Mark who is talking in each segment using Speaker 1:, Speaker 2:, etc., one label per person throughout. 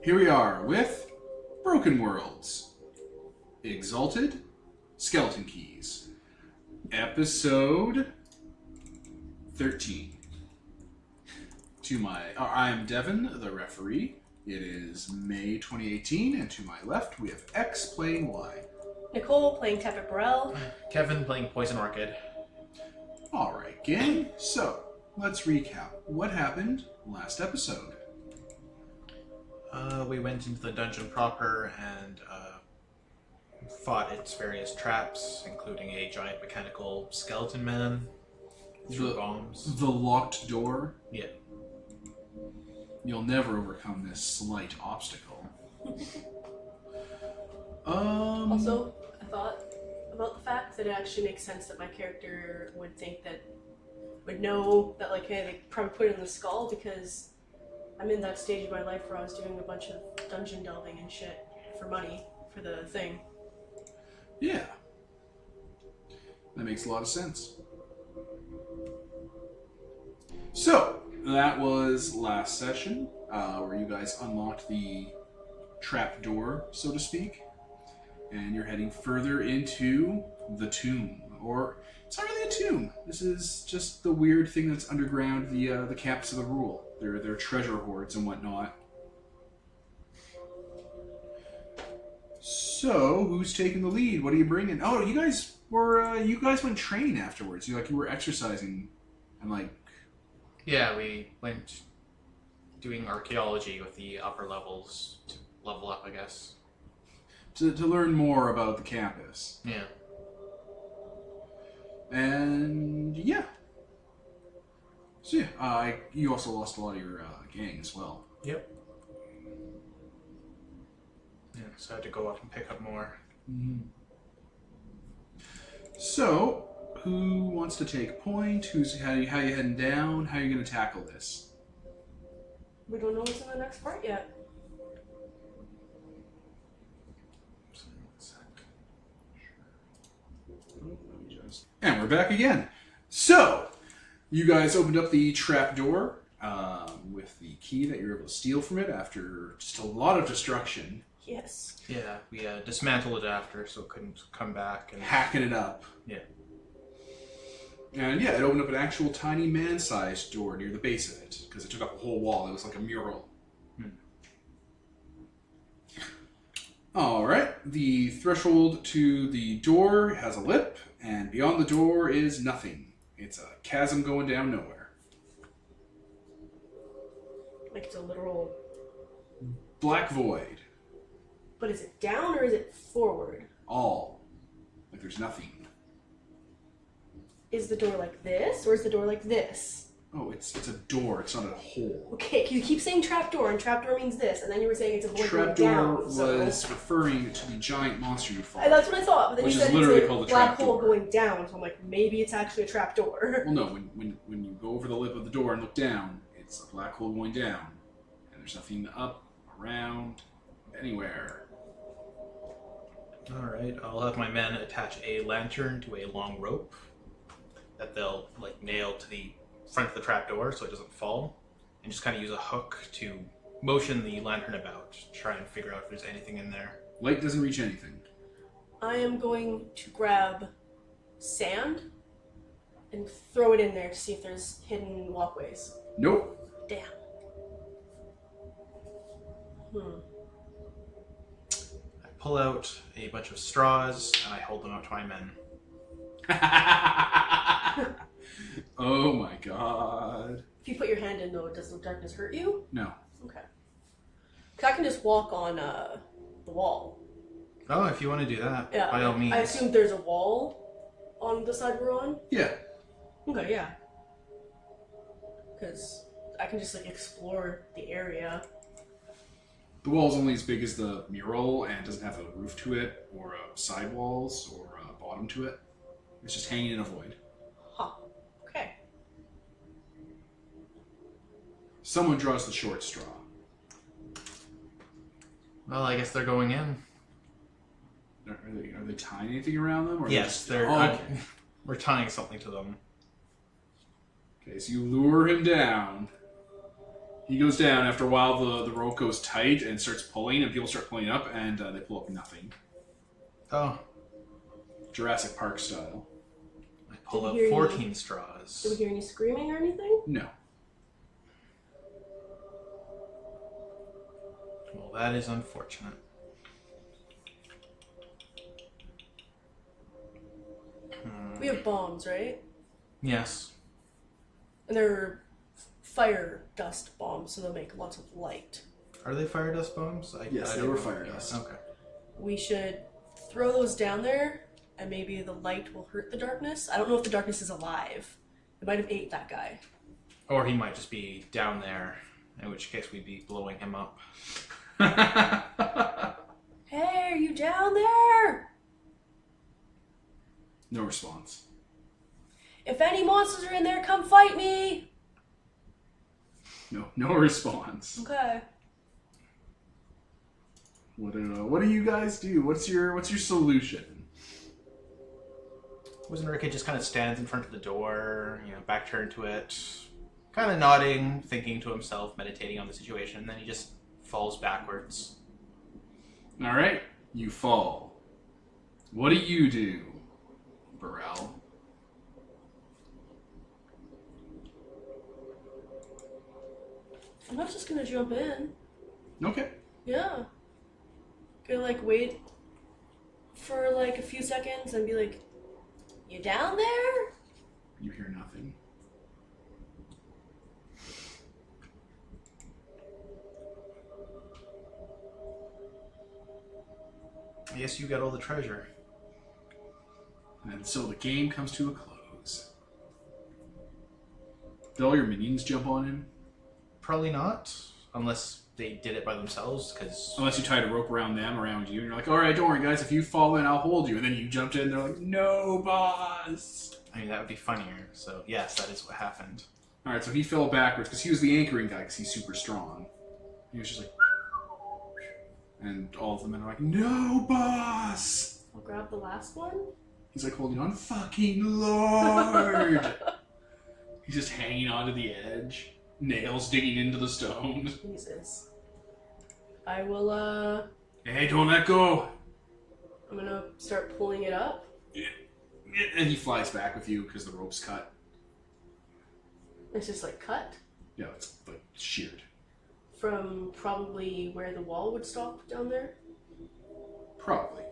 Speaker 1: Here we are with Broken Worlds, Exalted, Skeleton Keys, Episode 13. I am Devin, the referee. It is May 2018, and to my left we have X playing Y.
Speaker 2: Nicole playing Tepet Burrell.
Speaker 3: Kevin playing Poison Orchid.
Speaker 1: Alright, gang. So, let's recap. What happened last episode?
Speaker 3: We went into the dungeon proper and fought its various traps, including a giant mechanical skeleton man. Threw bombs.
Speaker 1: The locked door?
Speaker 3: Yeah.
Speaker 1: You'll never overcome this slight obstacle.
Speaker 2: Also, I thought about the fact that it actually makes sense that my character would know that, like, hey, they probably put it in the skull because I'm in that stage of my life where I was doing a bunch of dungeon delving and shit for money for the thing.
Speaker 1: Yeah. That makes a lot of sense. So, that was last session, where you guys unlocked the trap door, so to speak. And you're heading further into the tomb. Or, it's not really a tomb. This is just the weird thing that's underground the campus of the Rule. Their treasure hoards and whatnot. So, who's taking the lead? What are you bringing? Oh, you guys went training afterwards. You were exercising and like...
Speaker 3: Yeah, we went doing archaeology with the upper levels to level up, I guess.
Speaker 1: To learn more about the campus.
Speaker 3: Yeah.
Speaker 1: And yeah. So yeah, you also lost a lot of your gang as well.
Speaker 3: Yep. Yeah, so I had to go up and pick up more.
Speaker 1: Mm-hmm. So, who wants to take point? How you heading down? How are you going to tackle this?
Speaker 2: We don't know what's in the next part yet.
Speaker 1: And we're back again. So, you guys opened up the trap door with the key that you were able to steal from it after just a lot of destruction.
Speaker 2: Yes.
Speaker 3: Yeah, we dismantled it after so it couldn't come back. And
Speaker 1: hacking it up.
Speaker 3: Yeah.
Speaker 1: And yeah, it opened up an actual tiny man-sized door near the base of it, because it took up a whole wall. It was like a mural. Alright, the threshold to the door has a lip, and beyond the door is nothing. It's a chasm going down nowhere.
Speaker 2: Like it's a literal...
Speaker 1: Black void.
Speaker 2: But is it down or is it forward?
Speaker 1: All. Like there's nothing.
Speaker 2: Is the door like this, or is the door like this?
Speaker 1: Oh, it's a door. It's not a hole.
Speaker 2: Okay, you keep saying trapdoor, and trapdoor means this, and then you were saying it's a void going
Speaker 1: Trapdoor
Speaker 2: down. So...
Speaker 1: was referring to the giant monster you fought.
Speaker 2: That's what I thought, but then
Speaker 1: Which
Speaker 2: you
Speaker 1: is
Speaker 2: said
Speaker 1: literally
Speaker 2: it's a
Speaker 1: called a
Speaker 2: black
Speaker 1: trapdoor.
Speaker 2: hole going down, so I'm like, maybe it's actually a trapdoor.
Speaker 1: Well, no, when you go over the lip of the door and look down, it's a black hole going down. And there's nothing up, around, anywhere.
Speaker 3: Alright, I'll have my men attach a lantern to a long rope that they'll nail to the front of the trapdoor so it doesn't fall, and just kind of use a hook to motion the lantern about to try and figure out if there's anything in there.
Speaker 1: Light doesn't reach anything.
Speaker 2: I am going to grab sand and throw it in there to see if there's hidden walkways.
Speaker 1: Nope.
Speaker 2: Damn.
Speaker 3: I pull out a bunch of straws and I hold them out to my men.
Speaker 1: Oh my god.
Speaker 2: If you put your hand in, though, does the darkness hurt you?
Speaker 1: No.
Speaker 2: Okay. Because I can just walk on the wall.
Speaker 3: Oh, if you want to do that,
Speaker 2: Yeah,
Speaker 3: by all means.
Speaker 2: I assume there's a wall on the side we're on?
Speaker 1: Yeah.
Speaker 2: Okay, yeah. Because I can just, explore the area.
Speaker 1: The wall's only as big as the mural and doesn't have a roof to it, or side walls, or a bottom to it. It's just hanging in a void.
Speaker 2: Huh. Okay.
Speaker 1: Someone draws the short straw.
Speaker 3: Well, I guess they're going in.
Speaker 1: Are they tying anything around them? Or
Speaker 3: Yes, they're...
Speaker 1: okay.
Speaker 3: We're tying something to them.
Speaker 1: Okay, so you lure him down. He goes down. After a while, the rope goes tight and starts pulling, and people start pulling up, and they pull up nothing.
Speaker 3: Oh.
Speaker 1: Jurassic Park style.
Speaker 3: I pull
Speaker 2: Did
Speaker 3: out
Speaker 2: we hear
Speaker 3: 14
Speaker 2: any-
Speaker 3: straws.
Speaker 2: Did we hear any screaming or anything?
Speaker 1: No.
Speaker 3: Well, that is unfortunate.
Speaker 2: We have bombs, right?
Speaker 3: Yes.
Speaker 2: And they're fire dust bombs, so they'll make lots of light.
Speaker 3: Are they fire dust bombs?
Speaker 1: Yes, they
Speaker 3: don't
Speaker 1: were
Speaker 3: know.
Speaker 1: fire dust.
Speaker 3: Okay.
Speaker 2: We should throw those down there, and maybe the light will hurt the darkness. I don't know if the darkness is alive. It might have ate that guy.
Speaker 3: Or he might just be down there, in which case we'd be blowing him up.
Speaker 2: Hey, are you down there?
Speaker 1: No response.
Speaker 2: If any monsters are in there, come fight me.
Speaker 1: No response.
Speaker 2: Okay.
Speaker 1: What do you guys do? What's your solution?
Speaker 3: Wizenrika just kind of stands in front of the door, back turned to it, kind of nodding, thinking to himself, meditating on the situation, and then he just falls backwards.
Speaker 1: All right, you fall. What do? Burrell.
Speaker 2: I'm not just gonna jump in.
Speaker 1: Okay.
Speaker 2: Yeah. Gonna wait for a few seconds and be like, you down there?
Speaker 1: You hear nothing.
Speaker 3: Yes, you got all the treasure.
Speaker 1: And so the game comes to a close. Did all your minions jump on him?
Speaker 3: Probably not, unless they did it by themselves, because...
Speaker 1: Unless you tied a rope around them, around you, and you're like, alright, don't worry guys, if you fall in, I'll hold you. And then you jumped in, and they're like, no, boss!
Speaker 3: I mean, that would be funnier. So, yes, that is what happened.
Speaker 1: Alright, so he fell backwards, because he was the anchoring guy, because he's super strong. He was just like... And all of the men are like, no, boss!
Speaker 2: I'll grab the last one.
Speaker 1: He's like holding on, fucking Lord! He's just hanging onto the edge. Nails digging into the stone.
Speaker 2: Jesus. I will,
Speaker 1: Hey, don't let go!
Speaker 2: I'm gonna start pulling it up.
Speaker 1: And he flies back with you because the rope's cut.
Speaker 2: It's just cut
Speaker 1: Yeah, it's like sheared.
Speaker 2: from probably where the wall would stop down there.
Speaker 1: Probably.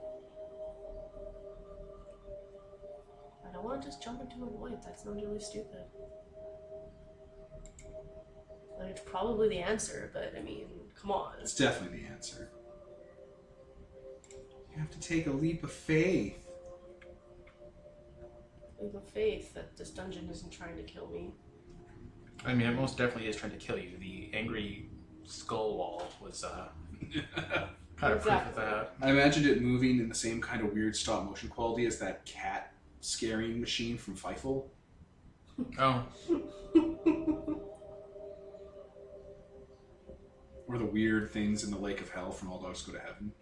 Speaker 2: I don't want to just jump into a void. That sounds really stupid. It's probably the answer, but I mean, come on.
Speaker 1: It's definitely the answer. You have to take a leap of faith.
Speaker 2: Leap of faith that this dungeon isn't trying to kill me.
Speaker 3: I mean, it most definitely is trying to kill you. The angry skull wall was kind of proof of that.
Speaker 1: I imagined it moving in the same kind of weird stop motion quality as that cat scaring machine from Fievel.
Speaker 3: Oh.
Speaker 1: Or the weird things in the Lake of Hell from All Dogs Go to Heaven.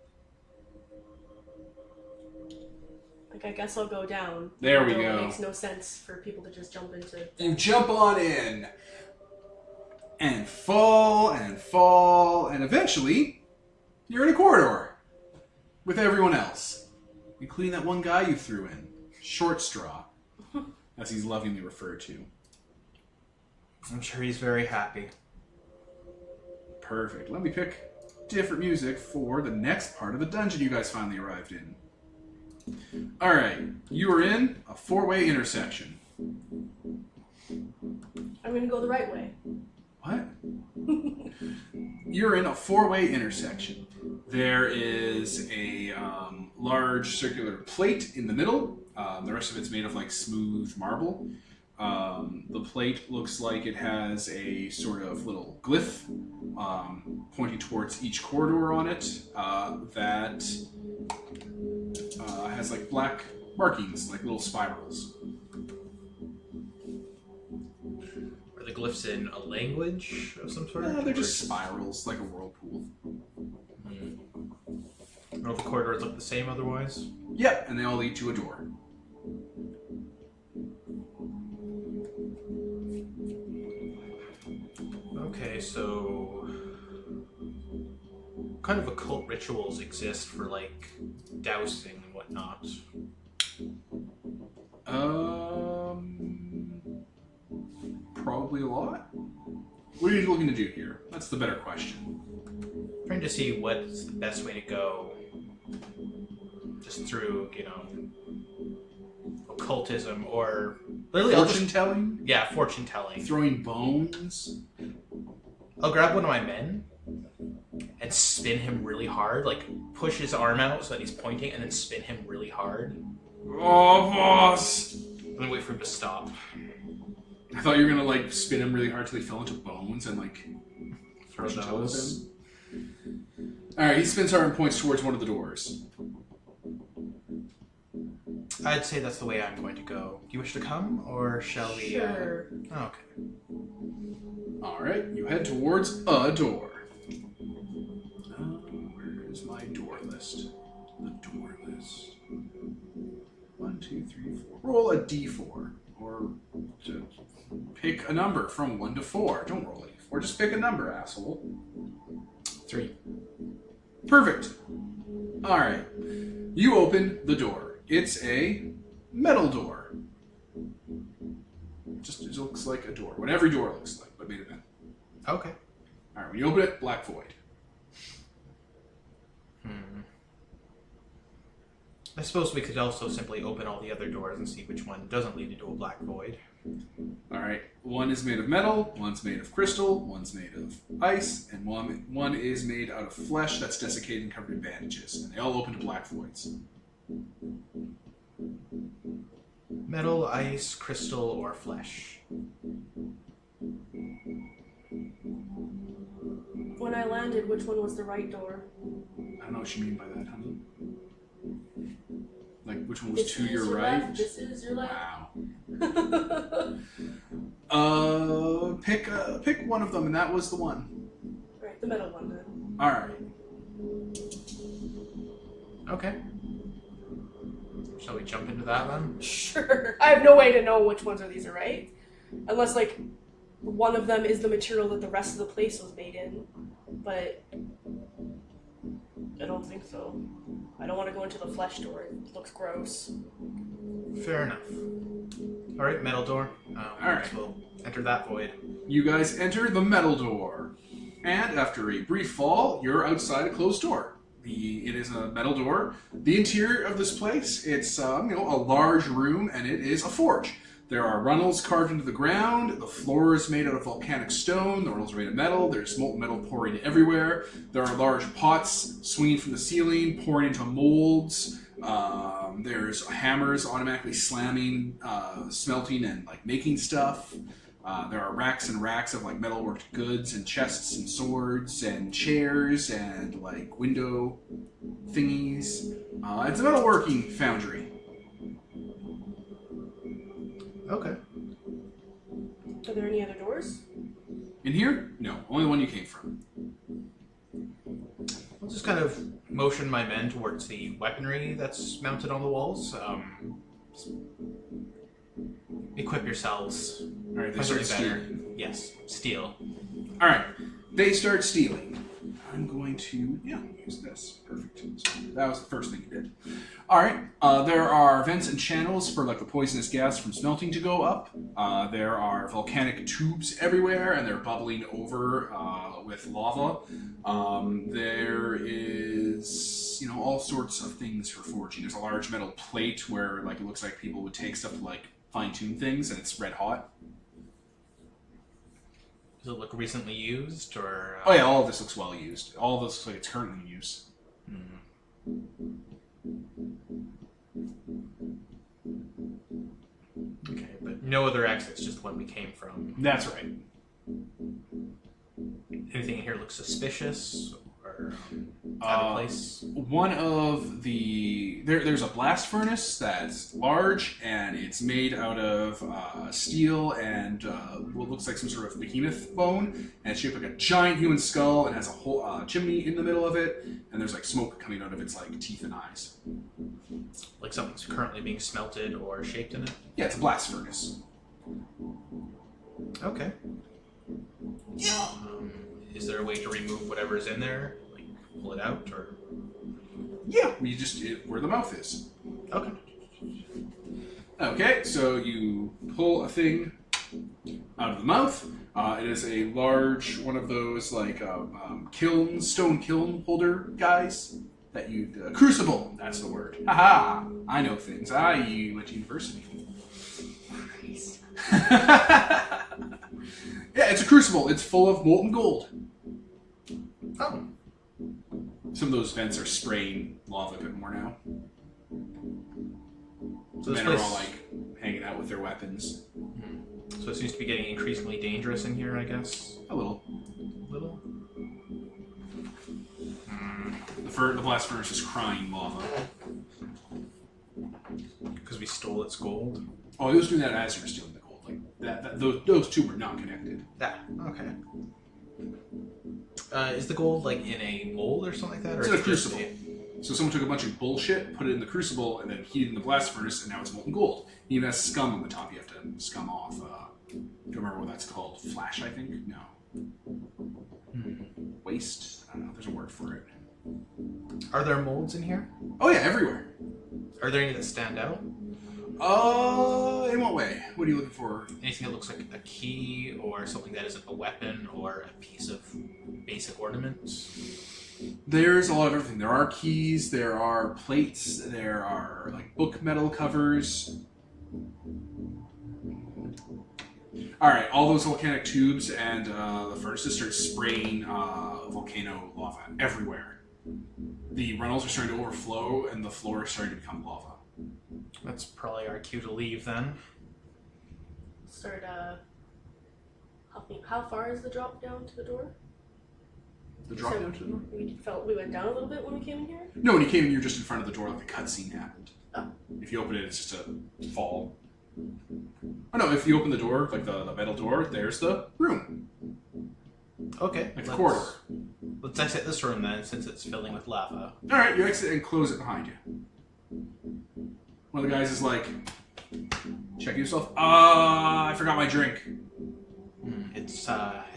Speaker 2: I guess I'll go down.
Speaker 1: There we
Speaker 2: Although
Speaker 1: go.
Speaker 2: It makes no sense for people to just jump into.
Speaker 1: You jump on in. And fall, and eventually, you're in a corridor. With everyone else. Including that one guy you threw in. Short Straw. As he's lovingly referred to.
Speaker 3: I'm sure he's very happy.
Speaker 1: Perfect. Let me pick different music for the next part of the dungeon you guys finally arrived in. Alright, you are in a four-way intersection.
Speaker 2: I'm gonna go the right way.
Speaker 1: What? You're in a four-way intersection. There is a large circular plate in the middle. The rest of it's made of smooth marble. The plate looks like it has a sort of little glyph pointing towards each corridor on it that has black markings, little spirals.
Speaker 3: Are the glyphs in a language of some sort?
Speaker 1: Yeah, they're just spirals, like a whirlpool.
Speaker 3: All the corridors look the same otherwise?
Speaker 1: Yep, and they all lead to a door.
Speaker 3: Okay, so what kind of occult rituals exist for like dousing and whatnot?
Speaker 1: Probably a lot. What are you looking to do here? That's the better question.
Speaker 3: Trying to see what's the best way to go. Just through, occultism or literally
Speaker 1: Fortune telling?
Speaker 3: Yeah, fortune telling.
Speaker 1: Throwing bones?
Speaker 3: I'll grab one of my men and spin him really hard, like push his arm out so that he's pointing, and then spin him really hard.
Speaker 1: Oh, boss!
Speaker 3: And then wait for him to stop.
Speaker 1: I thought you were gonna like spin him really hard till he fell into bones and like
Speaker 3: Throw
Speaker 1: fortune tell
Speaker 3: those.
Speaker 1: him. Alright, he spins hard and points towards one of the doors.
Speaker 3: I'd say that's the way I'm going to go. Do you wish to come, or shall we?
Speaker 2: Sure.
Speaker 3: Okay.
Speaker 1: Alright, you head towards a door. Where is my door list? The door list. 1, 2, 3, 4. Roll a d4. Or pick a number from 1 to 4. Don't roll a d4. Just pick a number, asshole.
Speaker 3: 3.
Speaker 1: Perfect. Alright. You open the door. It's a metal door. It looks like a door. What every door looks like, but made of metal.
Speaker 3: Okay.
Speaker 1: Alright, when you open it, black void.
Speaker 3: I suppose we could also simply open all the other doors and see which one doesn't lead into a black void.
Speaker 1: Alright, one is made of metal, one's made of crystal, one's made of ice, and one is made out of flesh that's desiccated and covered in bandages. And they all open to black voids.
Speaker 3: Metal, ice, crystal, or flesh.
Speaker 2: When I landed, which one was the right door?
Speaker 1: I don't know what you mean by that, honey. Like, which one was
Speaker 2: This
Speaker 1: to
Speaker 2: is
Speaker 1: your
Speaker 2: your
Speaker 1: right?
Speaker 2: left, this is your left.
Speaker 1: Wow. Pick one of them, and that was the one.
Speaker 2: Right, the metal one then.
Speaker 1: Alright.
Speaker 3: Okay. Shall we jump into that then?
Speaker 2: Sure. I have no way to know which ones of these are right. Unless, like, one of them is the material that the rest of the place was made in. But I don't think so. I don't want to go into the flesh door. It looks gross.
Speaker 3: Fair enough. Alright, metal door.
Speaker 1: Alright.
Speaker 3: So we'll enter that void.
Speaker 1: You guys enter the metal door. And after a brief fall, you're outside a closed door. It is a metal door. The interior of this place, it's a large room, and it is a forge. There are runnels carved into the ground. The floor is made out of volcanic stone. The runnels are made of metal. There's molten metal pouring everywhere. There are large pots swinging from the ceiling, pouring into molds. There's hammers automatically slamming, smelting, and like making stuff. There are racks and racks of like metalworked goods and chests and swords and chairs and like window thingies. It's a metalworking foundry.
Speaker 3: Okay.
Speaker 2: Are there any other doors?
Speaker 1: In here? No, only the one you came from.
Speaker 3: I'll just kind of motion my men towards the weaponry that's mounted on the walls. Equip yourselves.
Speaker 1: All right, they
Speaker 3: Find
Speaker 1: start
Speaker 3: something better.
Speaker 1: stealing.
Speaker 3: Yes, steal.
Speaker 1: All right, they start stealing. I'm going to use this. Perfect. So that was the first thing you did. All right. There are vents and channels for like the poisonous gas from smelting to go up. There are volcanic tubes everywhere, and they're bubbling over with lava. There is all sorts of things for forging. There's a large metal plate where like it looks like people would take stuff to like fine tune things, and it's red hot.
Speaker 3: Does it look recently used, or?
Speaker 1: Oh yeah, all of this looks well used. All of this looks like it's currently in use.
Speaker 3: Okay, but no other exits, just the one we came from.
Speaker 1: That's right.
Speaker 3: Anything in here looks suspicious or out of place?
Speaker 1: One of the there's a blast furnace that's large, and it's made out of steel and what looks like some sort of behemoth bone, and it's shaped like a giant human skull, and has a whole chimney in the middle of it, and there's like smoke coming out of its like teeth and eyes.
Speaker 3: Like something's currently being smelted or shaped in it?
Speaker 1: Yeah, it's a blast furnace.
Speaker 3: Okay. is there a way to remove whatever's in there? Like, pull it out, or?
Speaker 1: Yeah, where the mouth is.
Speaker 3: Okay.
Speaker 1: Okay, so you pull a thing out of the mouth. It is a large one of those like stone kiln holder guys that you crucible. That's the word. Haha! I know things. I went to university.
Speaker 2: Nice.
Speaker 1: Yeah, it's a crucible. It's full of molten gold.
Speaker 3: Oh.
Speaker 1: Some of those vents are spraying lava a bit more now.
Speaker 3: So
Speaker 1: Men are all like hanging out with their weapons.
Speaker 3: So it seems to be getting increasingly dangerous in here, I guess.
Speaker 1: A little.
Speaker 3: Little.
Speaker 1: The blast furnace is crying lava.
Speaker 3: Because we stole its gold.
Speaker 1: Oh, he was doing that as you were stealing the gold. Like those two were not connected.
Speaker 3: Yeah. Okay. Is the gold like in a mold or something like that? Or
Speaker 1: It's in a crucible. So someone took a bunch of bullshit, put it in the crucible, and then heated in the blast furnace, and now it's molten gold. It even has scum on the top you have to scum off. Do you remember what that's called? Flash, I think? No. Waste? I don't know. There's a word for it.
Speaker 3: Are there molds in here?
Speaker 1: Oh yeah, everywhere.
Speaker 3: Are there any that stand out?
Speaker 1: In what way? What are you looking for?
Speaker 3: Anything that looks like a key or something that isn't a weapon or a piece of basic ornament?
Speaker 1: There's a lot of everything. There are keys, there are plates, there are like book metal covers. Alright, all those volcanic tubes and the furnaces start spraying volcano lava everywhere. The runnels are starting to overflow and the floor is starting to become lava.
Speaker 3: That's probably our cue to leave then.
Speaker 2: Start helping. How far is the drop down to the door?
Speaker 1: The drop down to the door?
Speaker 2: We went down a little bit when we came in here?
Speaker 1: No, when you came in, you were just in front of the door like the cutscene happened.
Speaker 2: Oh.
Speaker 1: If you open it, it's just a fall. Oh no, if you open the door, like the metal door, there's the room.
Speaker 3: Okay.
Speaker 1: Like the corridor.
Speaker 3: Let's exit this room then, since it's filling with lava.
Speaker 1: Alright, you exit and close it behind you. One of the guys is like, checking yourself. I forgot my drink.
Speaker 3: It's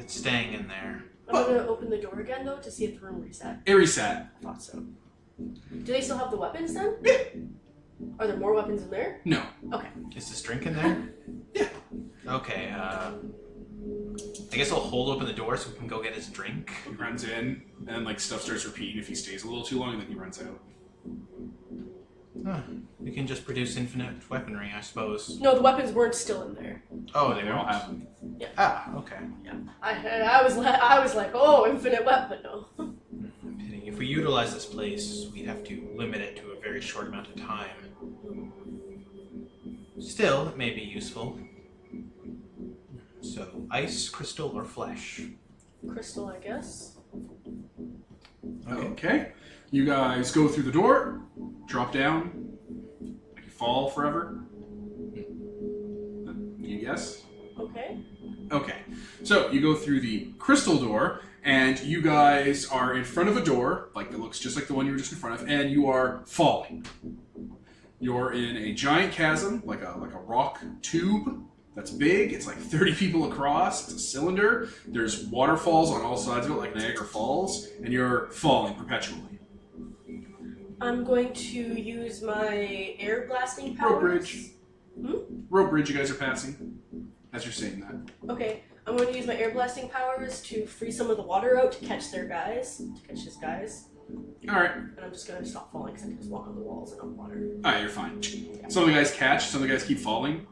Speaker 3: staying in there.
Speaker 2: I'm gonna open the door again though to see if the room reset.
Speaker 1: It reset.
Speaker 2: I thought so. Do they still have the weapons then?
Speaker 1: Yeah.
Speaker 2: Are there more weapons in there?
Speaker 1: No.
Speaker 2: Okay.
Speaker 3: Is this drink in there?
Speaker 1: Yeah.
Speaker 3: Okay, I guess I'll hold open the door so we can go get his drink.
Speaker 1: He runs in, and like stuff starts repeating if he stays a little too long, and then he runs out.
Speaker 3: We can just produce infinite weaponry, I suppose.
Speaker 2: No, the weapons weren't still in there.
Speaker 3: Oh,
Speaker 1: They
Speaker 3: they
Speaker 1: all
Speaker 3: all
Speaker 1: have them.
Speaker 2: Yeah.
Speaker 3: Ah, okay.
Speaker 2: Yeah. I was like, oh, infinite weapon. No.
Speaker 3: Pity. If we utilize this place, we'd have to limit it to a very short amount of time. Still, it may be useful. So, ice, crystal, or flesh?
Speaker 2: Crystal, I guess.
Speaker 1: Okay. You guys go through the door, drop down, like you fall forever. You guess?
Speaker 2: Okay.
Speaker 1: Okay. So you go through the crystal door, and you guys are in front of a door, like that looks just like the one you were just in front of, and you are falling. You're in a giant chasm, like a rock tube that's big. It's like 30 people across. It's a cylinder. There's waterfalls on all sides of it, like Niagara Falls, and you're falling perpetually.
Speaker 2: I'm going to use my air blasting powers.
Speaker 1: Rope bridge. Rope bridge, you guys are passing. As you're saying that.
Speaker 2: Okay. I'm going to use my air blasting powers to free some of the water out to catch his guys.
Speaker 1: Alright.
Speaker 2: And I'm just going to stop falling because I can just walk on the walls and on water.
Speaker 1: Alright, you're fine. Some of the guys catch, some of the guys keep falling.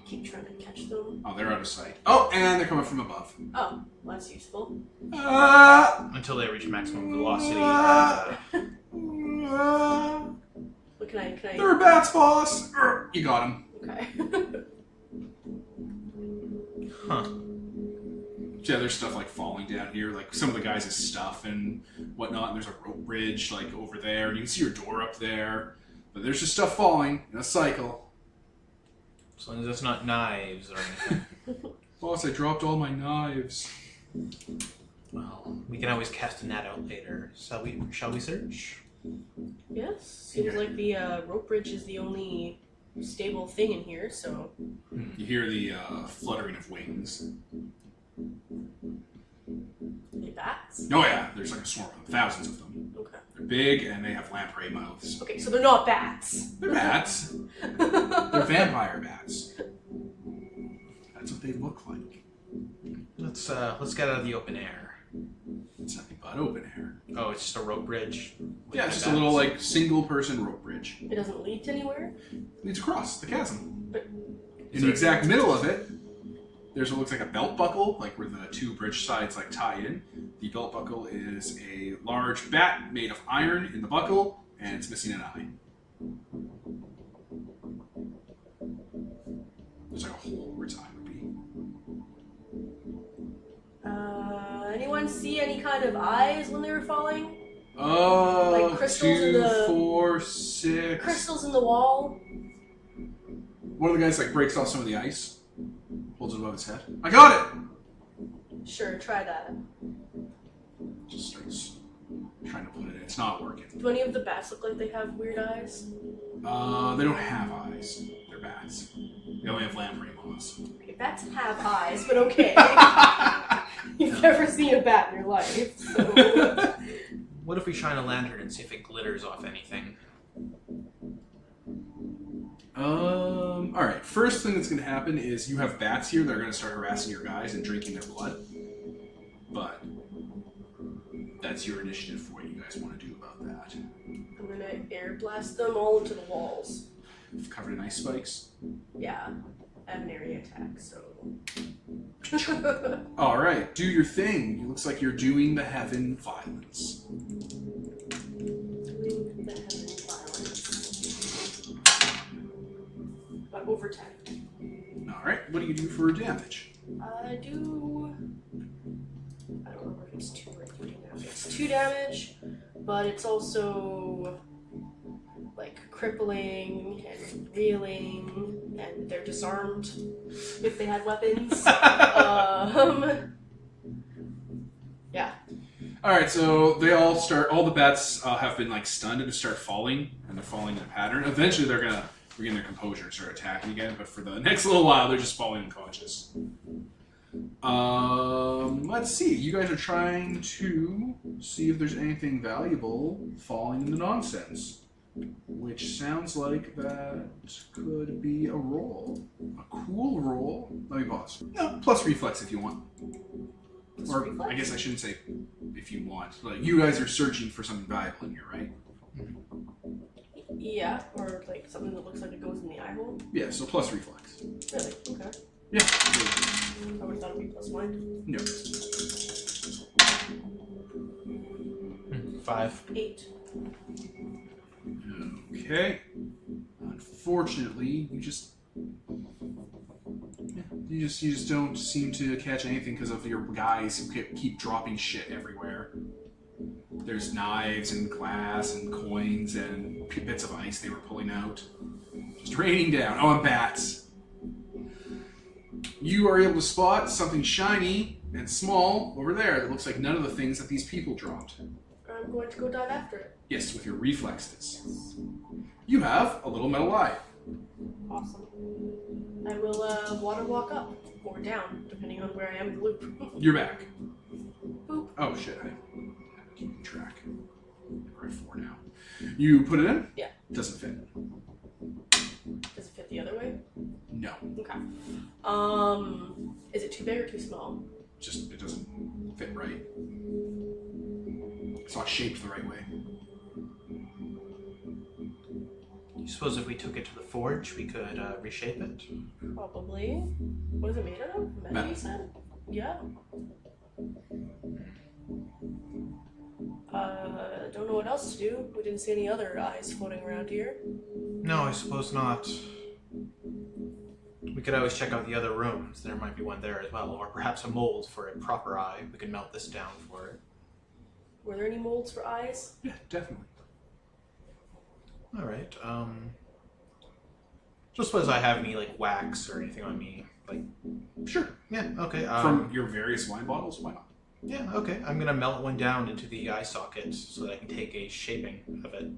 Speaker 2: Keep trying to catch them.
Speaker 1: Oh, they're out of sight. Oh, and they're coming from above.
Speaker 2: Oh, well, that's useful.
Speaker 3: Until they reach maximum velocity.
Speaker 2: What can I...
Speaker 1: There are bats, boss! You got him.
Speaker 2: Okay.
Speaker 3: Huh.
Speaker 1: Yeah, there's stuff like falling down here, like some of the guys' stuff and whatnot, and there's a rope bridge like over there, and you can see your door up there. But there's just stuff falling in a cycle.
Speaker 3: As long as it's not knives or anything.
Speaker 1: Boss, I dropped all my knives.
Speaker 3: Well, we can always cast a net out later. Shall we search?
Speaker 2: Yes. Seems like the rope bridge is the only stable thing in here, so...
Speaker 1: You hear the fluttering of wings.
Speaker 2: Any bats?
Speaker 1: Oh yeah, there's like a swarm of them, thousands of them.
Speaker 2: Okay.
Speaker 1: They're big and they have lamprey mouths.
Speaker 2: Okay, so they're not bats.
Speaker 1: They're bats. They're vampire bats. That's what they look like.
Speaker 3: Let's get out of the open air.
Speaker 1: It's nothing but open air.
Speaker 3: Oh, it's just a rope bridge. with
Speaker 1: Yeah,
Speaker 3: the
Speaker 1: it's just
Speaker 3: bats.
Speaker 1: a little like single person rope bridge.
Speaker 2: It doesn't lead to anywhere?
Speaker 1: Leads across the chasm.
Speaker 2: But
Speaker 1: In the exact middle of it, there's what looks like a belt buckle, like where the two bridge sides like tie in. The belt buckle is a large bat made of iron in the buckle, and it's missing an eye. There's like a hole where its eye would be.
Speaker 2: anyone see any kind of eyes when they were falling?
Speaker 1: Like
Speaker 2: crystals in the-
Speaker 1: 4, 6.
Speaker 2: Crystals in the wall?
Speaker 1: One of the guys like breaks off some of the ice, holds it above his head. I got it.
Speaker 2: Sure, try that.
Speaker 1: Just starts trying to put it in. It's not working.
Speaker 2: Do any of the bats look like they have weird eyes?
Speaker 1: They don't have eyes. They're bats. They only have lamprey maws.
Speaker 2: Okay, bats have eyes, but okay. You've never seen a bat in your life, so...
Speaker 3: What if we shine a lantern and see if it glitters off anything?
Speaker 1: Alright, first thing that's going to happen is you have bats here that are going to start harassing your guys and drinking their blood. But that's your initiative for what you guys want to do about that.
Speaker 2: I'm gonna air blast them all into the walls.
Speaker 1: You've covered in ice spikes.
Speaker 2: Yeah, I have an area attack, so...
Speaker 1: Alright, do your thing. It looks like you're doing the heaven violence.
Speaker 2: Doing the heaven violence. But over 10.
Speaker 1: Alright, what do you do for damage?
Speaker 2: I do... I don't remember if it's 2 or 3 damage. It's 2 damage, but it's also... like crippling and reeling, and they're disarmed if they had weapons. Yeah.
Speaker 1: Alright, so they all the bats have been like stunned and start falling, and they're falling in a pattern. Eventually they're gonna regain their composure and start attacking again, but for the next little while they're just falling unconscious. Let's see. You guys are trying to see if there's anything valuable falling in the nonsense. Which sounds like that could be a roll. A cool roll. Let me pause. No, plus reflex if you want.
Speaker 2: Plus
Speaker 1: Or
Speaker 2: reflex?
Speaker 1: I guess I shouldn't say if you want. Like, you guys are searching for something valuable in here, right?
Speaker 2: Yeah, or like something that looks like it goes in the eye hole.
Speaker 1: Yeah, so plus reflex.
Speaker 2: Really? Okay.
Speaker 1: Yeah.
Speaker 2: I would have thought it would be plus 1.
Speaker 1: No.
Speaker 3: 5.
Speaker 2: 8.
Speaker 1: Okay. Unfortunately, you just don't seem to catch anything because of your guys who keep dropping shit everywhere. There's knives and glass and coins and bits of ice they were pulling out. Just raining down. Oh, and bats. You are able to spot something shiny and small over there that looks like none of the things that these people dropped.
Speaker 2: I'm going to go dive after it.
Speaker 1: Yes, with your reflexes.
Speaker 2: Yes.
Speaker 1: You have a little metal eye.
Speaker 2: Awesome. I will water walk up or down, depending on where I am in the loop.
Speaker 1: You're back.
Speaker 2: Boop.
Speaker 1: Oh shit, I haven't keeping track. We're at 4 now. You put it in?
Speaker 2: Yeah.
Speaker 1: Doesn't fit.
Speaker 2: Does it fit the other way?
Speaker 1: No.
Speaker 2: Okay. Is it too big or too small?
Speaker 1: Just, it doesn't fit right. It's not shaped the right way.
Speaker 3: You suppose if we took it to the forge, we could reshape it?
Speaker 2: Probably. What is it made out of? Metal, you said? Yeah. Don't know what else to do. We didn't see any other eyes floating around here.
Speaker 3: No, I suppose not. We could always check out the other rooms. There might be one there as well, or perhaps a mold for a proper eye. We could melt this down for it.
Speaker 2: Were there any molds for eyes?
Speaker 1: Yeah, definitely.
Speaker 3: All right. Just suppose I have any like wax or anything on me, like.
Speaker 1: Sure.
Speaker 3: Yeah. Okay.
Speaker 1: From your various wine bottles, why not?
Speaker 3: Yeah. Okay. I'm gonna melt one down into the eye socket so that I can take a shaping of it.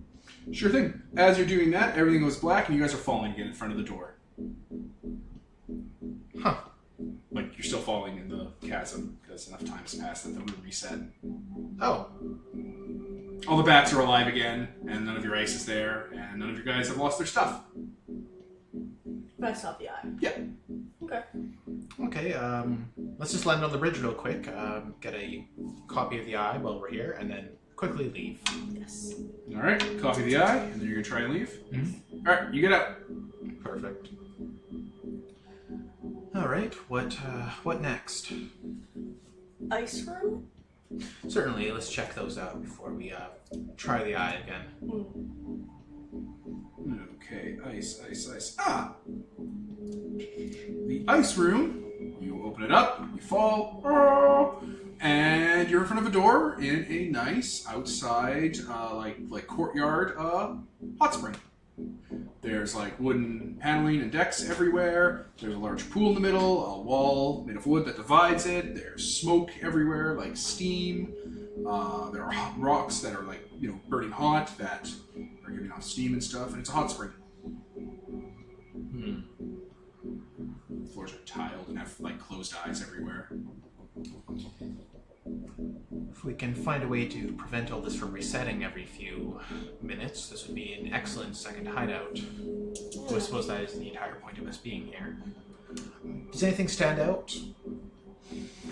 Speaker 1: Sure thing. As you're doing that, everything goes black and you guys are falling again in front of the door.
Speaker 3: Huh.
Speaker 1: Like, you're still falling in the chasm. because enough time's passed that they'll reset.
Speaker 3: Oh,
Speaker 1: All the bats are alive again, and none of your ice is there, and none of your guys have lost their stuff.
Speaker 2: But I still have the eye.
Speaker 1: Yeah.
Speaker 2: Okay.
Speaker 3: okay. Let's just land on the bridge real quick. Get a copy of the eye while we're here, and then quickly leave.
Speaker 2: Yes.
Speaker 1: All right, copy the eye, and then you're gonna try and leave.
Speaker 3: Mm-hmm.
Speaker 1: All right, you get out.
Speaker 3: Perfect. All right. What next?
Speaker 2: Ice room?
Speaker 3: Certainly. Let's check those out before we try the eye again.
Speaker 1: Okay, ice. Ah! The ice room. You open it up, you fall, and you're in front of a door in a nice outside, like courtyard hot spring. There's like wooden paneling and decks everywhere. There's a large pool in the middle, a wall made of wood that divides it. There's smoke everywhere, like steam. There are hot rocks that are like, burning hot that are giving off steam and stuff, and it's a hot spring. The floors are tiled and have like closed eyes everywhere.
Speaker 3: If we can find a way to prevent all this from resetting every few minutes, this would be an excellent second hideout. I suppose that is the entire point of us being here. Does anything stand out?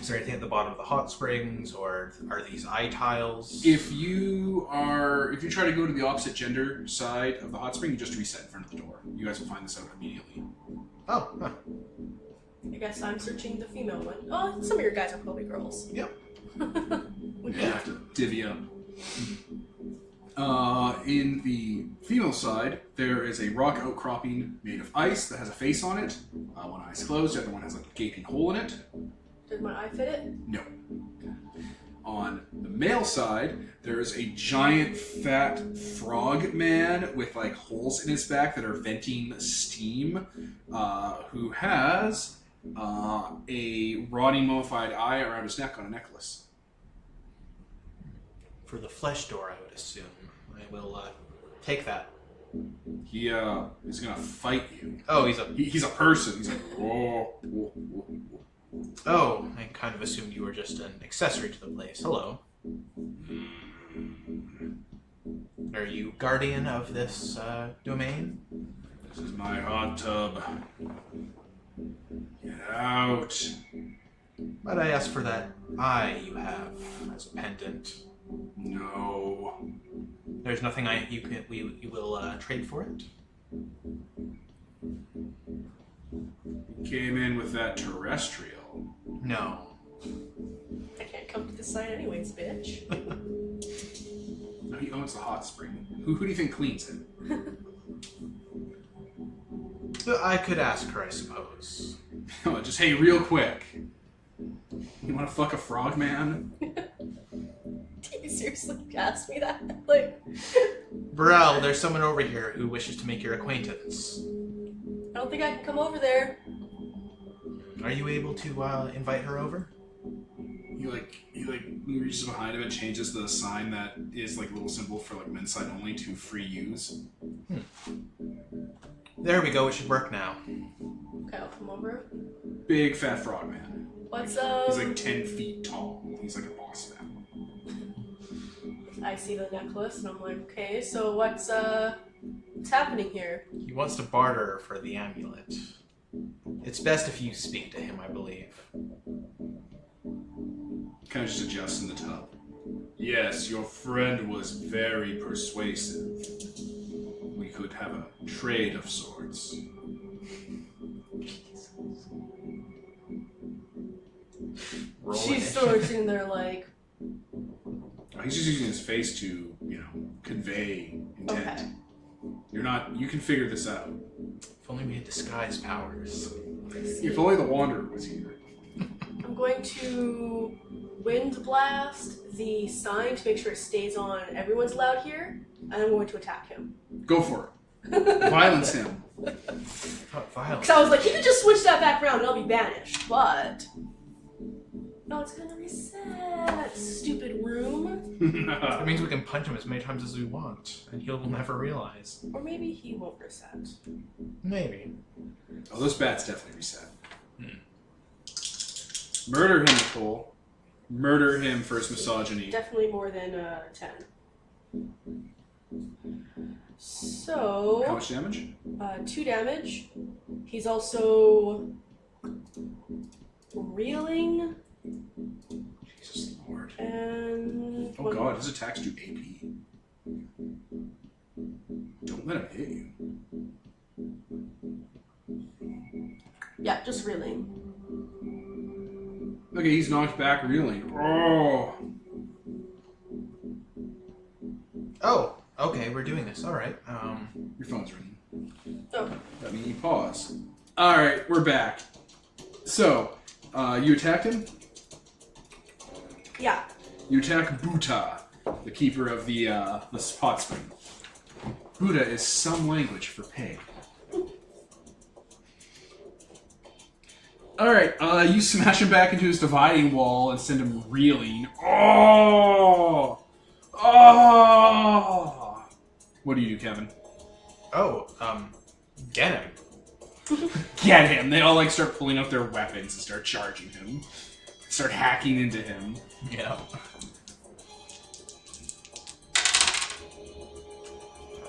Speaker 3: Is there anything at the bottom of the hot springs, or are these eye tiles?
Speaker 1: If you try to go to the opposite gender side of the hot spring, you just reset in front of the door. You guys will find this out immediately.
Speaker 3: Oh, huh.
Speaker 2: I guess I'm searching the female one. Oh, some of your guys are probably girls.
Speaker 3: Yep.
Speaker 1: We have to divvy up. In the female side, there is a rock outcropping made of ice that has a face on it. One eye's closed, the other one has a gaping hole in it.
Speaker 2: Does my eye fit it?
Speaker 1: No. On the male side, there is a giant fat frog man with like holes in his back that are venting steam, who has a rotting mummified eye around his neck on a necklace.
Speaker 3: For the flesh door, I would assume. I will take that.
Speaker 1: He is gonna fight you.
Speaker 3: Oh,
Speaker 1: He's a person. He's like, whoa, whoa, whoa, whoa.
Speaker 3: Oh, I kind of assumed you were just an accessory to the place. Hello. Are you guardian of this domain?
Speaker 1: This is my hot tub. Get out.
Speaker 3: Might I ask for that eye you have as a pendant?
Speaker 1: No.
Speaker 3: There's nothing you will trade for it?
Speaker 1: You came in with that terrestrial.
Speaker 3: No.
Speaker 2: I can't come to this side anyways, bitch.
Speaker 1: No, he owns the hot spring. Who do you think cleans it?
Speaker 3: I could ask her, I suppose.
Speaker 1: Just, hey, real quick. You want to fuck a frog man?
Speaker 2: Can you seriously ask me that? Like,
Speaker 3: Burrell, there's someone over here who wishes to make your acquaintance.
Speaker 2: I don't think I can come over there.
Speaker 3: Are you able to invite her over?
Speaker 1: He reaches behind him and changes the sign that is like a little symbol for like men's side only to free use.
Speaker 3: There we go, it should work now.
Speaker 2: Okay, I'll come over.
Speaker 1: Big fat frog man.
Speaker 2: What's
Speaker 1: He's like 10 feet tall. He's like a boss man.
Speaker 2: I see the necklace and I'm like, okay, so what's happening here?
Speaker 3: He wants to barter for the amulet. It's best if you speak to him, I believe.
Speaker 1: Kind of just adjusts in the tub. Yes, your friend was very persuasive. We could have a trade of sorts.
Speaker 2: She's sort of sitting there like,
Speaker 1: He's just using his face to, convey intent.
Speaker 2: okay.
Speaker 1: You can figure this out.
Speaker 3: If only we had disguise powers.
Speaker 1: If only the Wanderer was here.
Speaker 2: I'm going to wind blast the sign to make sure it stays on. Everyone's allowed here, and I'm going to attack him.
Speaker 1: Go for it. Violence him.
Speaker 3: Not violent.
Speaker 2: Because I was like, he could just switch that back around and I'll be banished, but... No, it's gonna reset. Stupid room.
Speaker 3: That means we can punch him as many times as we want, and he'll never realize.
Speaker 2: Or maybe he won't reset.
Speaker 3: Maybe.
Speaker 1: Oh, those bats definitely reset. Murder him, Nicole. murder him for his misogyny.
Speaker 2: Definitely more than 10. So...
Speaker 1: How much damage?
Speaker 2: 2 damage. He's also... reeling.
Speaker 1: Jesus Lord.
Speaker 2: And...
Speaker 1: Oh god, his attacks do AP. Don't let him hit you.
Speaker 2: Yeah, just reeling.
Speaker 1: Okay, he's knocked back reeling. Oh!
Speaker 3: Oh, okay, we're doing this. All right.
Speaker 1: Your phone's ringing.
Speaker 2: Oh.
Speaker 1: Let me pause. Alright, we're back. So, you attacked him?
Speaker 2: Yeah.
Speaker 1: You attack Buddha, the keeper of the hot spring. Buddha is some language for pig. Alright, you smash him back into his dividing wall and send him reeling. Oh! Oh! What do you do, Kevin?
Speaker 3: Oh, get him.
Speaker 1: Get him! They all start pulling out their weapons and start charging him. Start hacking into him.
Speaker 3: Yeah. 5,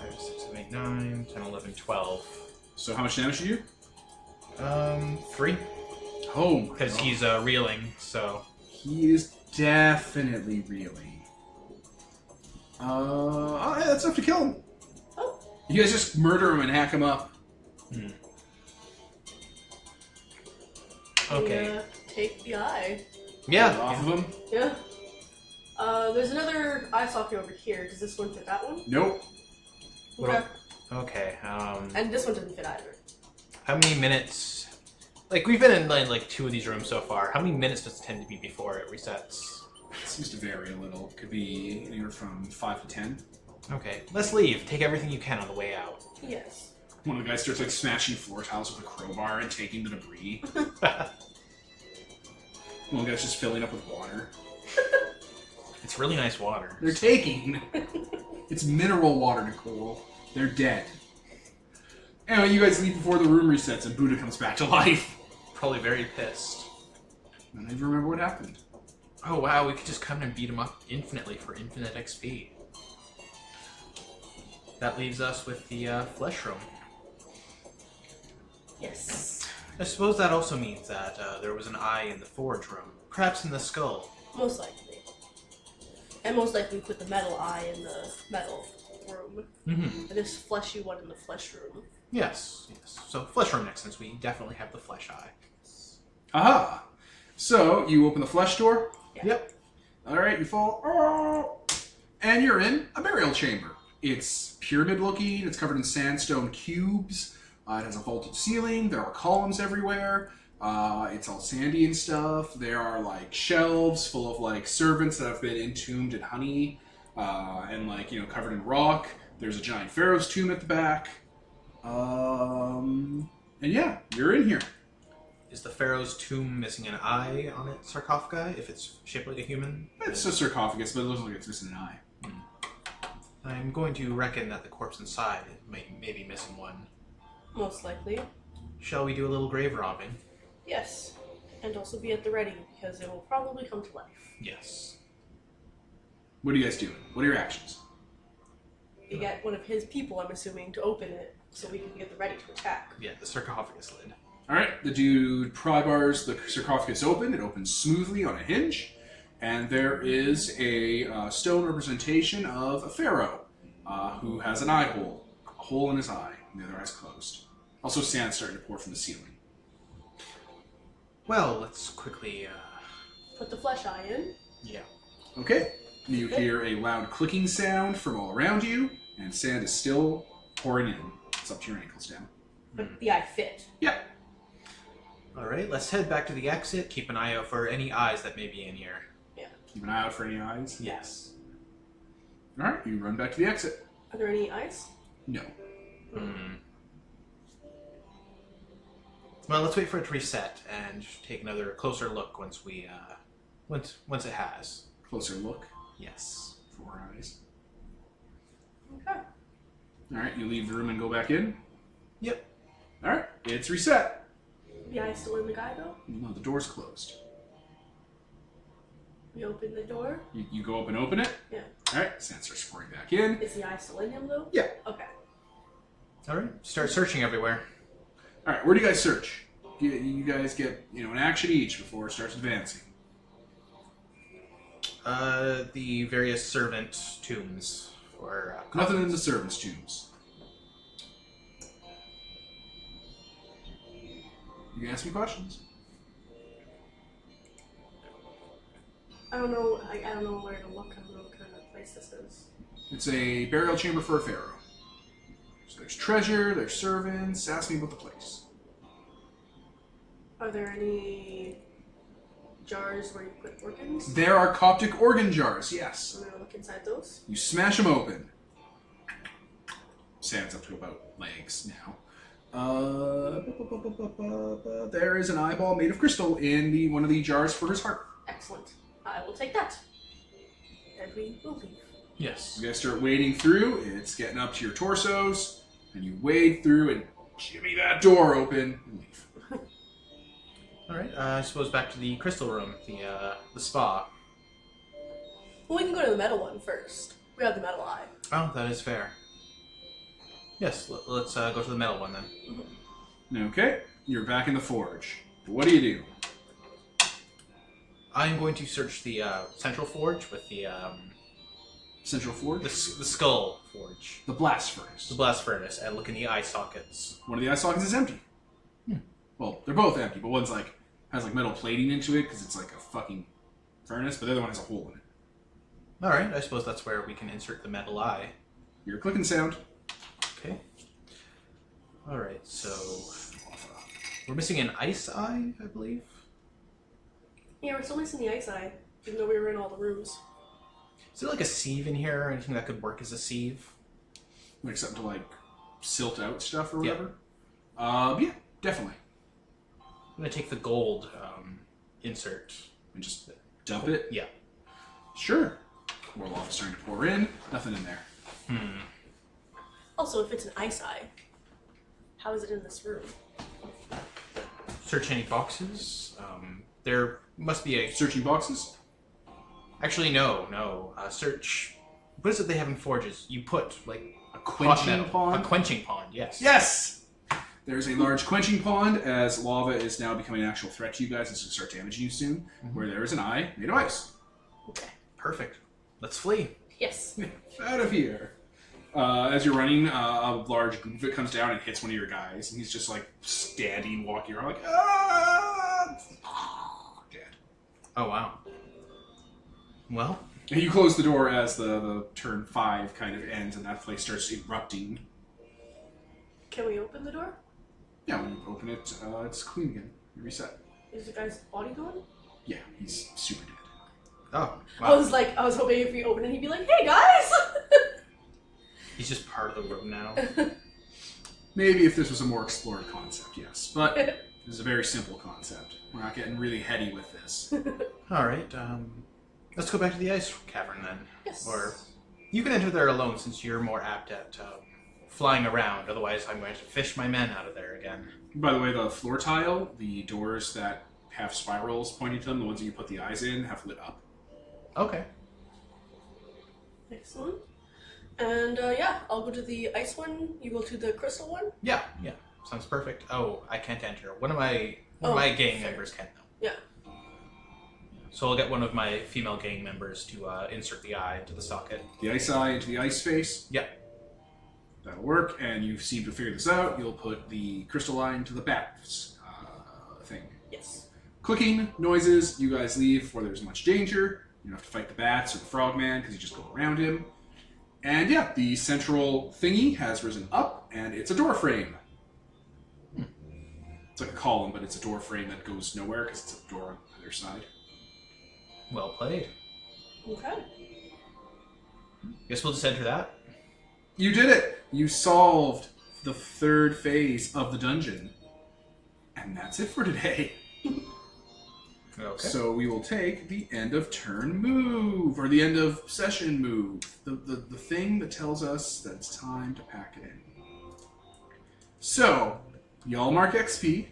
Speaker 3: 6, 7, 8, 9, 10, 11, 12.
Speaker 1: So how much damage do you do?
Speaker 3: 3.
Speaker 1: Oh,
Speaker 3: Because he's reeling, so...
Speaker 1: he is definitely reeling. That's enough to kill him.
Speaker 2: Oh.
Speaker 1: You guys just murder him and hack him up.
Speaker 3: Okay.
Speaker 2: Take the eye.
Speaker 3: Yeah.
Speaker 1: Off of him?
Speaker 2: Yeah. There's another eye socket over here. Does this one fit that one?
Speaker 1: Nope.
Speaker 2: Okay.
Speaker 3: Okay,
Speaker 2: And this one doesn't fit either.
Speaker 3: how many minutes... Like, we've been in, like 2 of these rooms so far. How many minutes does it tend to be before it resets?
Speaker 1: It seems to vary a little. Could be anywhere from 5 to 10.
Speaker 3: Okay, let's leave. Take everything you can on the way out.
Speaker 2: Yes.
Speaker 1: One of the guys starts smashing floor tiles with a crowbar and taking the debris. One guy's just filling up with water.
Speaker 3: It's really nice water.
Speaker 1: They're taking. It's mineral water, Nicole. They're dead. Anyway, you guys leave before the room resets and Buddha comes back to life.
Speaker 3: Probably very pissed.
Speaker 1: I don't even remember what happened.
Speaker 3: Oh wow, we could just come and beat him up infinitely for infinite XP. That leaves us with the flesh room.
Speaker 2: Yes.
Speaker 3: I suppose that also means that there was an eye in the forge room. Perhaps in the skull.
Speaker 2: Most likely. And most likely put the metal eye in the metal room.
Speaker 3: Mm-hmm.
Speaker 2: And this fleshy one in the flesh room.
Speaker 3: Yes, yes. So flesh room next, since we definitely have the flesh eye.
Speaker 1: Aha! So, you open the flesh door.
Speaker 2: Yeah.
Speaker 3: Yep.
Speaker 1: Alright, you fall. And you're in a burial chamber. It's pyramid looking, it's covered in sandstone cubes. It has a vaulted ceiling, there are columns everywhere. It's all sandy and stuff. There are shelves full of servants that have been entombed in honey and covered in rock. There's a giant pharaoh's tomb at the back. And yeah, you're in here.
Speaker 3: Is the pharaoh's tomb missing an eye on its sarcophagi, if it's shaped like a human?
Speaker 1: It's a sarcophagus, but it looks like it's missing an eye.
Speaker 3: I'm going to reckon that the corpse inside may be missing one.
Speaker 2: Most likely.
Speaker 3: Shall we do a little grave robbing?
Speaker 2: Yes. And also be at the ready, because it will probably come to life.
Speaker 3: Yes.
Speaker 1: What are you guys doing? What are your actions?
Speaker 2: You get one of his people, I'm assuming, to open it, so we can get the ready to attack.
Speaker 3: Yeah, the sarcophagus lid.
Speaker 1: Alright, the dude pry bars the sarcophagus open. It opens smoothly on a hinge. And there is a stone representation of a pharaoh who has an eye hole. A hole in his eye, and the other eye's closed. Also sand starting to pour from the ceiling.
Speaker 3: Well, let's quickly,
Speaker 2: Put the flesh eye in.
Speaker 3: yeah.
Speaker 1: Okay, you hear a loud clicking sound from all around you, and sand is still pouring in. It's up to your ankles down.
Speaker 2: But the eye fit.
Speaker 1: Yeah.
Speaker 3: Alright, let's head back to the exit. Keep an eye out for any eyes that may be in here.
Speaker 1: Keep an eye out for any eyes.
Speaker 3: Yes.
Speaker 1: Alright, you run back to the exit.
Speaker 2: Are there any eyes?
Speaker 1: No.
Speaker 3: Well, let's wait for it to reset and take another closer look once we, once it has.
Speaker 1: Closer look.
Speaker 3: Yes.
Speaker 1: 4 eyes.
Speaker 2: Okay.
Speaker 1: Alright, you leave the room and go back in.
Speaker 3: Yep.
Speaker 1: Alright, it's reset.
Speaker 2: The eye's still in the guy, though?
Speaker 1: No, the door's closed.
Speaker 2: We open the door.
Speaker 1: You go up and open it?
Speaker 2: Yeah.
Speaker 1: Alright, Sand starts pouring back in.
Speaker 2: Is the eye still in him, though?
Speaker 1: Yeah.
Speaker 2: Okay.
Speaker 3: Alright, start searching everywhere.
Speaker 1: Alright, where do you guys search? You guys get, an action each before it starts advancing.
Speaker 3: The various servant tombs. Or,
Speaker 1: Nothing in the servants' tombs. You can ask me questions.
Speaker 2: I don't know. I don't know where to look. I don't know what kind of place this is.
Speaker 1: It's a burial chamber for a pharaoh. So there's treasure, there's servants. Ask me about the place.
Speaker 2: Are there any jars where you put organs?
Speaker 1: There are Coptic organ jars, yes.
Speaker 2: I'm gonna look inside those.
Speaker 1: You smash them open. Sand's up to about legs now. There is an eyeball made of crystal in one of the jars for his heart.
Speaker 2: Excellent. I will take that. And we will leave.
Speaker 3: Yes.
Speaker 1: You guys start wading through. It's getting up to your torsos. And you wade through and jimmy that door open and leave.
Speaker 3: Alright, I suppose back to the crystal room, the spa.
Speaker 2: Well, we can go to the metal one first. We have the metal eye.
Speaker 3: Oh, that is fair. Yes, let's go to the metal one then.
Speaker 1: Okay, you're back in the forge. What do you do?
Speaker 3: I'm going to search the central forge with the
Speaker 1: Central forge?
Speaker 3: the skull forge,
Speaker 1: The blast furnace.
Speaker 3: the blast furnace, and look in the eye sockets.
Speaker 1: One of the eye sockets is empty. Well, they're both empty, but one's has metal plating into it because it's like a fucking furnace, but the other one has a hole in it.
Speaker 3: All right, I suppose that's where we can insert the metal eye.
Speaker 1: Your clicking sound.
Speaker 3: Okay. All right, so we're missing an ice eye, I believe.
Speaker 2: Yeah, we're still missing the ice eye, even though we were in all the rooms.
Speaker 3: Is there like a sieve in here, or anything that could work as a sieve?
Speaker 1: Like something to silt out stuff or
Speaker 3: Yeah.
Speaker 1: whatever? Yeah, definitely.
Speaker 3: I'm gonna take the gold insert.
Speaker 1: And just dump it?
Speaker 3: Yeah.
Speaker 1: Sure. More lava's starting to pour in. Nothing in there.
Speaker 2: Also, if it's an ice eye, how is it in this room?
Speaker 3: Search any boxes. There must be a...
Speaker 1: Searching boxes?
Speaker 3: Actually, no. Search... What is it they have in forges? You put,
Speaker 1: A quenching
Speaker 3: metal.
Speaker 1: pond?
Speaker 3: A quenching pond, yes.
Speaker 1: Yes! There's a large quenching pond as lava is now becoming an actual threat to you guys. It's going to start damaging you soon. Where there is an eye made of ice.
Speaker 2: Okay.
Speaker 3: Perfect. Let's flee.
Speaker 2: Yes.
Speaker 1: Out of here. As you're running, a large group of it comes down and hits one of your guys. And he's just standing, walking around ah! Dead.
Speaker 3: Oh, wow. Well,
Speaker 1: And you close the door as the turn 5 kind of ends and that place starts erupting.
Speaker 2: Can we open the door?
Speaker 1: Yeah, when you open it, it's clean again. You reset.
Speaker 2: Is the guy's body gone?
Speaker 1: Yeah, he's super dead.
Speaker 3: oh,
Speaker 2: I
Speaker 3: wow.
Speaker 2: was hoping if we open it, he'd be like, "Hey guys!"
Speaker 3: He's just part of the room now.
Speaker 1: Maybe if this was a more explored concept, yes. But this is a very simple concept. We're not getting really heady with this.
Speaker 3: All right, let's go back to the ice cavern then.
Speaker 2: Yes.
Speaker 3: Or you can enter there alone since you're more apt at flying around. Otherwise, I'm going to fish my men out of there again.
Speaker 1: By the way, the floor tile, the doors that have spirals pointing to them, the ones that you put the eyes in, have lit up.
Speaker 3: Okay.
Speaker 2: Excellent. And yeah, I'll go to the ice one. You go to the crystal one.
Speaker 3: Yeah. Sounds perfect. Oh, I can't enter. One of my gang members can though.
Speaker 2: Yeah.
Speaker 3: So I'll get one of my female gang members to insert the eye into the socket.
Speaker 1: The ice eye into the ice face.
Speaker 3: Yeah.
Speaker 1: That'll work, and you seem to figure this out. You'll put the crystal eye into the bat thing.
Speaker 2: Yes.
Speaker 1: Clicking noises, you guys leave before there's much danger. You don't have to fight the bats or the frogman because you just go around him. And yeah, the central thingy has risen up, and it's a door frame. It's like a column, but it's a door frame that goes nowhere because it's a door on either side.
Speaker 3: Well played.
Speaker 2: Okay.
Speaker 3: Guess we'll just enter that.
Speaker 1: You did it! You solved the 3rd phase of the dungeon. And that's it for today.
Speaker 3: Okay.
Speaker 1: So we will take the end of turn move, or the end of session move. The thing that tells us that it's time to pack it in. So, y'all mark XP.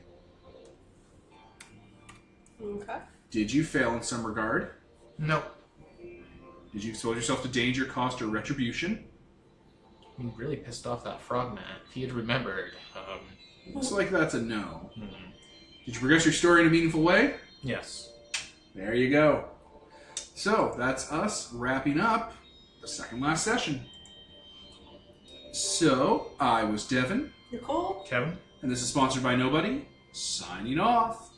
Speaker 2: Okay.
Speaker 1: Did you fail in some regard?
Speaker 3: No.
Speaker 1: Did you expose yourself to danger, cost, or retribution?
Speaker 3: You really pissed off that frogman. If he had remembered.
Speaker 1: Looks like that's a no.
Speaker 3: Hmm.
Speaker 1: Did you progress your story in a meaningful way?
Speaker 3: Yes.
Speaker 1: There you go. So, that's us wrapping up the second last session. So, I was Devin,
Speaker 2: Nicole?
Speaker 3: Kevin?
Speaker 1: and this is sponsored by Nobody, signing off.